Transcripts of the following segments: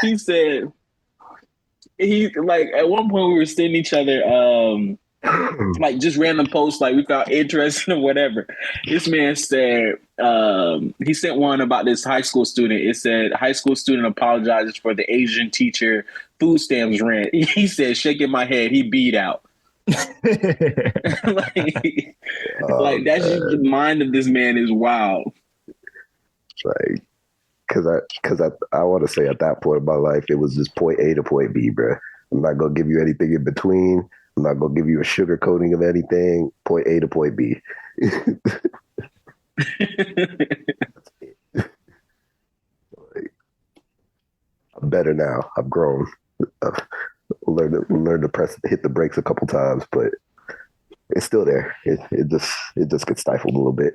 He said he like at one point we were sending each other like just random posts like we found interesting or whatever. This man said he sent one about this high school student. It said high school student apologizes for the Asian teacher food stamps rant. He said shaking my head, he beat out. like, Oh like that's just the man, mind of this man is wild. like because I want to say at that point in my life it was just point A to point B, bro. I'm not gonna give you anything in between. I'm not gonna give you a sugar coating of anything. Point A to point B. Like, I'm better now. I've grown. I've learned to hit the brakes a couple times, but it's still there. It just gets stifled a little bit.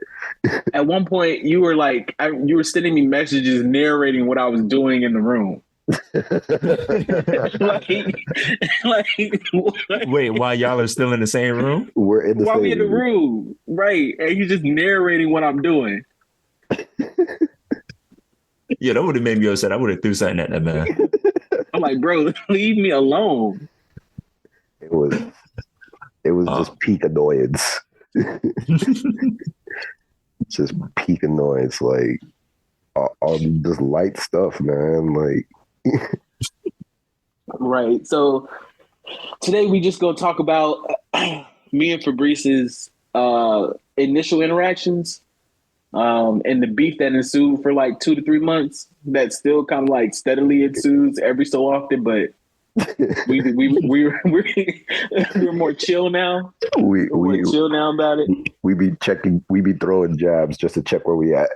At one point, you were like, you were sending me messages narrating what I was doing in the room. like, like, Wait, while y'all are still in the same room? We're in the while we same in the room. room, right? And he's just narrating what I'm doing. Yeah, that would have made me upset. I would have threw something at that man. I'm like, bro, leave me alone. It was it was just peak annoyance. Just peak annoyance, like on this light stuff, man. Like, Right. So today we just gonna talk about me and Fabrice's initial interactions and the beef that ensued for like 2 to 3 months. That still kind of like steadily ensues every so often, but we're more chill now. we We're we more chill now about it. we be checking, we be throwing jabs just to check where we at.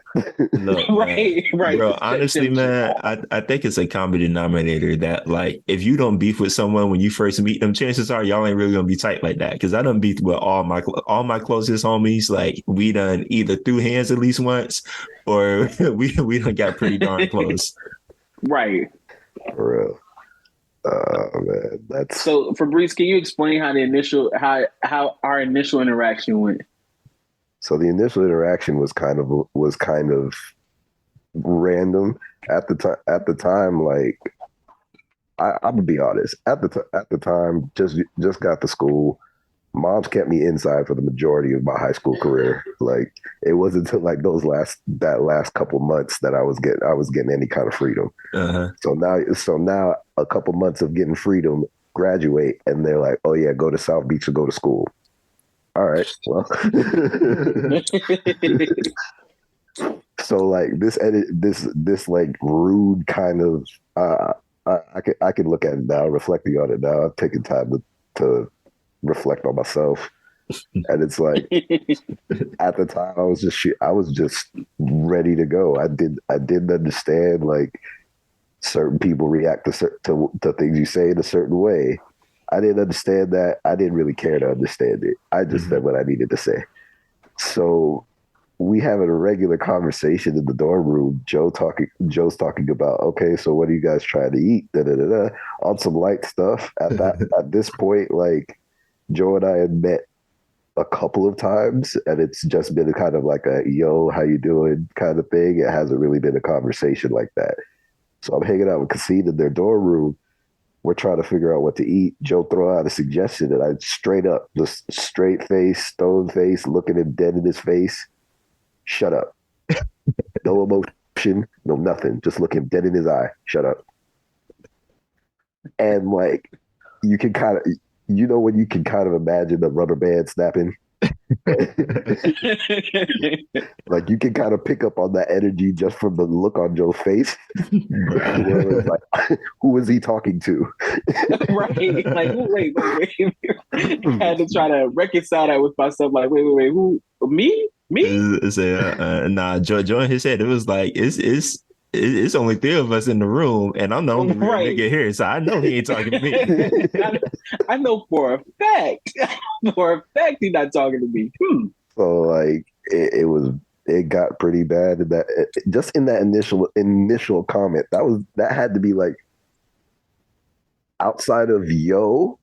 Look, Right, right. bro, honestly, man, I think it's a common denominator that, like, if you don't beef with someone when you first meet them, chances are y'all ain't really gonna be tight like that. Because I done beefed with all my closest homies. Like, we done either threw hands at least once, or we done got pretty darn close. Right. For real. Man, that's So, Fabrice, can you explain how our initial interaction went? so the initial interaction was kind of random at the time. At the time, like I'm gonna be honest. At the time, just got to school. Mom's kept me inside for the majority of my high school career. Like it wasn't until like that last couple months that I was getting any kind of freedom. Uh-huh. So now a couple months of getting freedom, graduate, and they're like, oh yeah, go to South Beach to go to school. All right, well. So like this like rude kind of I can look at it now, reflecting on it now. I've taken time to reflect on myself, and it's like at the time I was just ready to go. I didn't understand like certain people react to things you say in a certain way. I didn't understand that. I didn't really care to understand it. I just said what I needed to say. So we having a regular conversation in the dorm room. Joe's talking about, okay, so what are you guys trying to eat? Da, da, da, da, on some light stuff. At this point, like Joe and I had met a couple of times, and it's just been kind of like a yo, how you doing kind of thing. It hasn't really been a conversation like that. So I'm hanging out with Cassine in their dorm room. We're trying to figure out what to eat. Joe throw out a suggestion, and I straight up, just straight face, stone face, looking him dead in his face. Shut up. No emotion, no nothing. Just look him dead in his eye. Shut up. And like you can kind of, when you can kind of imagine the rubber band snapping. Like you can kind of pick up on that energy just from the look on Joe's face. Like, who is he talking to? Right. Like, wait. I had to try to reconcile that with myself. Like, wait. Who? Me? Me? Nah, Joe in his head, it was like it's only three of us in the room, and I'm the only real Right. nigga here, so I know he ain't talking to me. I know for a fact. For a fact, he's not talking to me. So like it got pretty bad in that just in that initial comment. That had to be like outside of yo.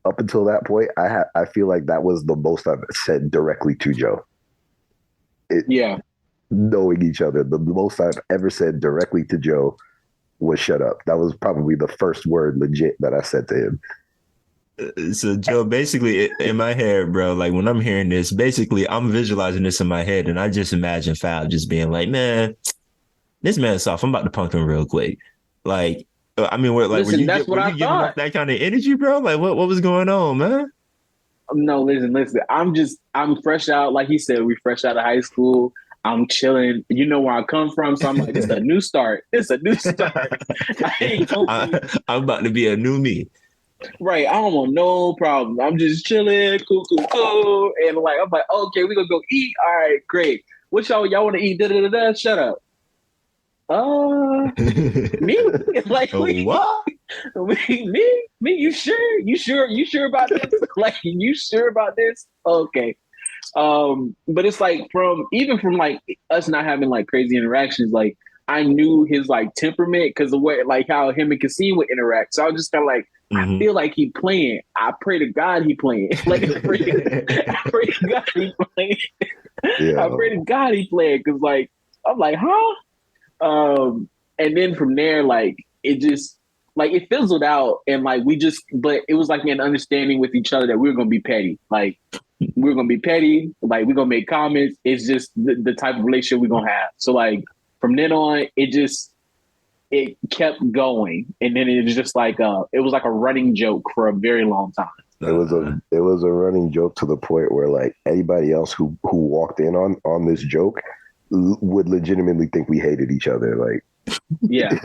Up until that point, I feel like that was the most I've said directly to Joe. Yeah. Knowing each other, the most I've ever said directly to Joe was shut up. That was probably the first word legit that I said to him. So Joe, basically in my head, bro, like when I'm hearing this, basically I'm visualizing this in my head, and I just imagine Fab just being like, "Man, this man's soft. I'm about to punk him real quick." Like, I mean, what, like, Listen, that's what were I you giving off thought. that kind of energy, bro? Like, what was going on, man? No, listen. I'm fresh out. Like he said, we fresh out of high school. I'm chilling. You know where I come from. So I'm like, this is a new start. It's a new start. I ain't gonna be I'm about to be a new me. right. I don't want no problem. I'm just chilling, cool. And like, I'm like, okay, we gonna go eat. All right, great. What y'all want to eat? Da, da, da, da. Shut up. Me? Like What? me? You sure? You sure about this? Like, you sure about this? Okay. But it's like from like us not having like crazy interactions, like I knew his like temperament because of what like how him and Kasim would interact. So I was just kind of like, I Mhm. feel like he playing. I pray to God he playing. Like I pray to God he playing. Yeah. I pray to God he playing because like I'm like, huh? And then from there, like it just like it fizzled out, and like but it was like an understanding with each other that we were gonna be petty. Like we're gonna be petty. Like we're gonna make comments. It's just the type of relationship we're gonna have. So like from then on, it kept going, and then it was just like it was like a running joke for a very long time. It was a running joke to the point where like anybody else who walked in on this joke would legitimately think we hated each other. Like, yeah,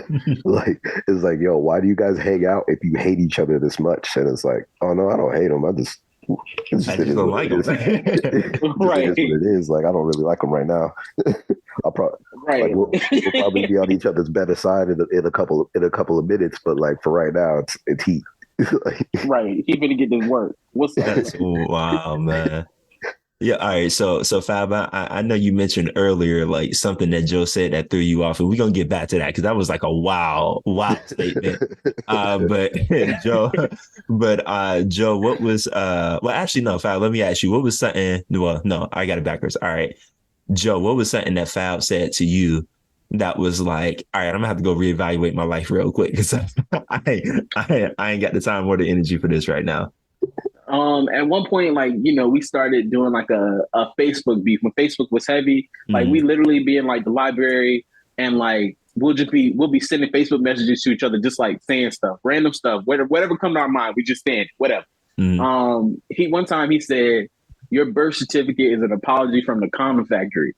like it's like, yo, why do you guys hang out if you hate each other this much? And it's like, oh no, I don't hate him. I just don't like him. right. It is what it is. Like, I don't really like him right now. I'll probably right. like we'll probably be on each other's better side in a couple of minutes, but like for right now, it's heat. Like, right. He gonna get this work. What's up? That's wow, man. Yeah, all right. So Fab, I know you mentioned earlier like something that Joe said that threw you off, and we're gonna get back to that because that was like a wow statement. But Joe, what was well actually no, Fab, let me ask you, what was something well, no, I got it backwards. All right. Joe, what was something that Fab said to you that was like, all right, I'm gonna have to go reevaluate my life real quick because I ain't got the time or the energy for this right now. At one point, like, we started doing like a Facebook beef when Facebook was heavy. Like we literally be in like the library and like we'll be sending Facebook messages to each other, just like saying stuff, random stuff, whatever come to our mind, we just saying whatever. One time he said, "Your birth certificate is an apology from the condom factory."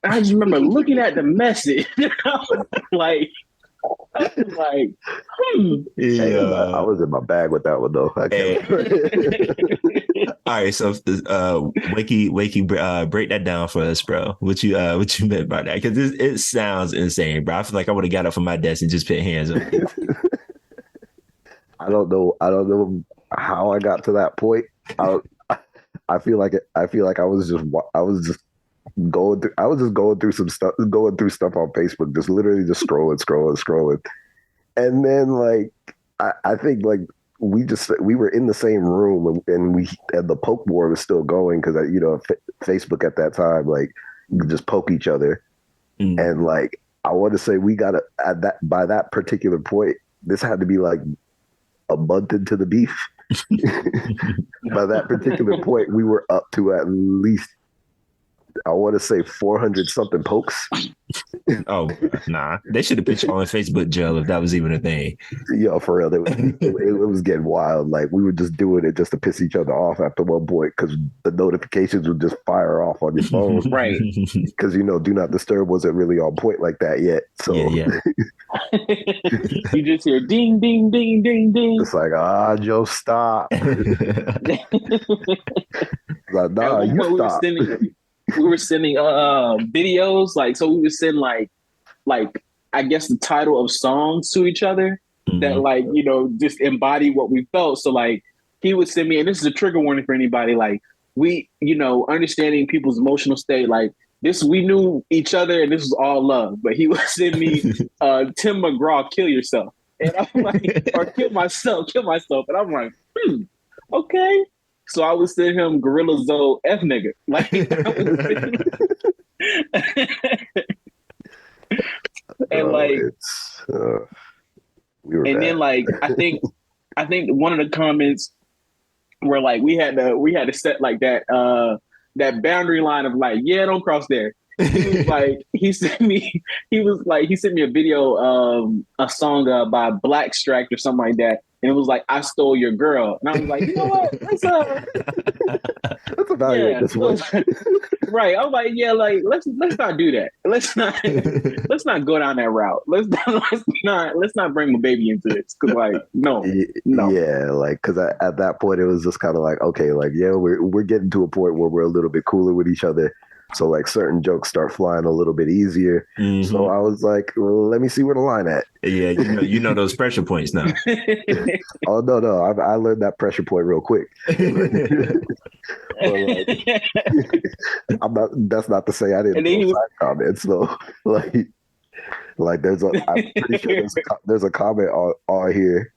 And I just remember looking at the message. like I was like, Yeah. Hey, I was in my bag with that one though. All right, so Wakey, break that down for us, bro. What you meant by that? Because it sounds insane, bro. I feel like I would have got up from my desk and just put hands on it. I don't know how I got to that point. I feel like I was just going through some stuff, going through stuff on Facebook, just literally just scrolling. And then like, I think like we were in the same room and the poke war was still going because, Facebook at that time, like you could just poke each other. And like, I want to say by that particular point, this had to be like a month into the beef. By that particular point, we were up to at least, I want to say 400 something pokes. Oh, nah. They should have put you on Facebook jail if that was even a thing. Yo, for real. It was getting wild. Like, we were just doing it just to piss each other off after one point because the notifications would just fire off on your phone. right. Because, Do Not Disturb wasn't really on point like that yet. So, yeah. You just hear ding, ding, ding, ding, ding. It's like, Joe, stop. Like, nah, you stop. We were sending videos, like, so we would send like I guess the title of songs to each other that like, just embody what we felt. So like he would send me, and this is a trigger warning for anybody, like we, understanding people's emotional state, like this, we knew each other and this was all love, but he would send me Tim McGraw, Kill Yourself. And I'm like, or kill myself. And I'm like, okay. So I would send him Gorilla Zoe F nigga. Like, and like, And then like I think one of the comments where like we had to set like that boundary line of like, yeah, don't cross there. He was like, he sent me a video of a song by Black Stract or something like that. And it was like, I stole your girl. And I was like, you know what? Let's evaluate this one. Right. I was like, yeah, like let's not do that. Let's not go down that route. Let's not bring my baby into this. Cause like, no. Yeah, like because at that point it was just kind of like, okay, like yeah, we're getting to a point where we're a little bit cooler with each other. So like certain jokes start flying a little bit easier. Mm-hmm. So I was like, well, let me see where the line at. Yeah, you know those pressure points now. Oh no, I learned that pressure point real quick. But, like, that's not to say I didn't throw side comments though. Like I'm pretty sure there's a comment on here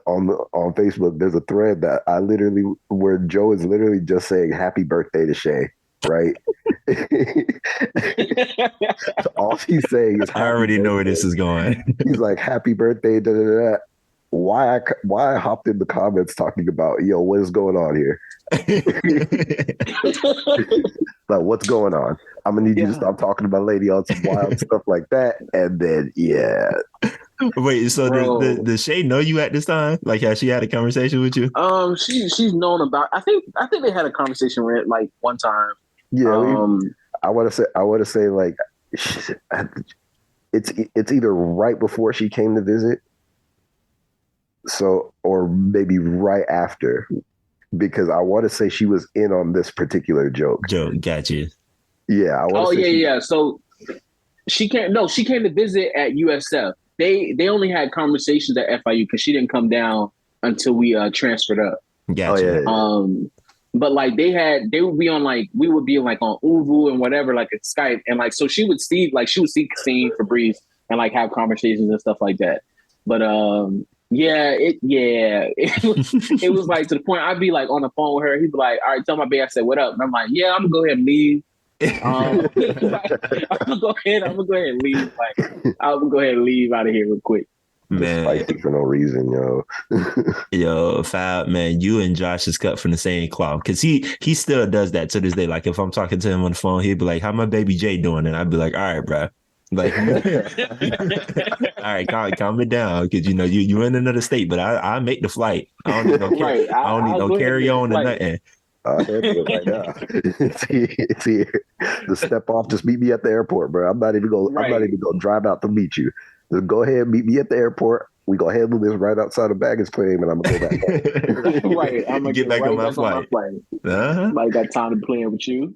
on Facebook. There's a thread that where Joe is literally just saying happy birthday to Shay. Right. So all he's saying is I already know where this is going. He's like, happy birthday, da, da, da. Why I hopped in the comments talking about, what is going on here? Like, what's going on? I'm gonna need you to stop talking to my lady on some wild stuff like that. And then Wait, so does Shay know you at this time? Like, has she had a conversation with you? She's known about. I think they had a conversation with like one time. Yeah, I want to say like it's either right before she came to visit, or maybe right after, because I want to say she was in on this particular joke. Gotcha. Yeah. So she came to visit at USF. They only had conversations at FIU because she didn't come down until we transferred up. Gotcha. Oh, yeah. But like we would be on Uvu and whatever, like at Skype. And like, so she would see Cassine, Fabrice and like have conversations and stuff like that. But it was like to the point I'd be like on the phone with her. He'd be like, all right, tell my babe I said, what up? And I'm like, yeah, I'm gonna go ahead and leave. I'm gonna go ahead and leave. Like, I'm gonna go ahead and leave out of here real quick. Man, spicy for no reason, yo, Fab, man, you and Josh is cut from the same cloth because he still does that to this day. Like if I'm talking to him on the phone, he'd be like, "How my baby Jay doing?" And I'd be like, "All right, bro." Like, all right, calm it down because you're in another state, but I make the flight. I don't need no carry on or nothing. I'll handle it right now. It's here. Just step off. Just meet me at the airport, bro. I'm not even gonna drive out to meet you. Just go ahead, meet me at the airport. We gonna handle this right outside the baggage claim, and I'm gonna go back home. Right, I'm gonna get back on my flight. Uh-huh. Like got time to play with you.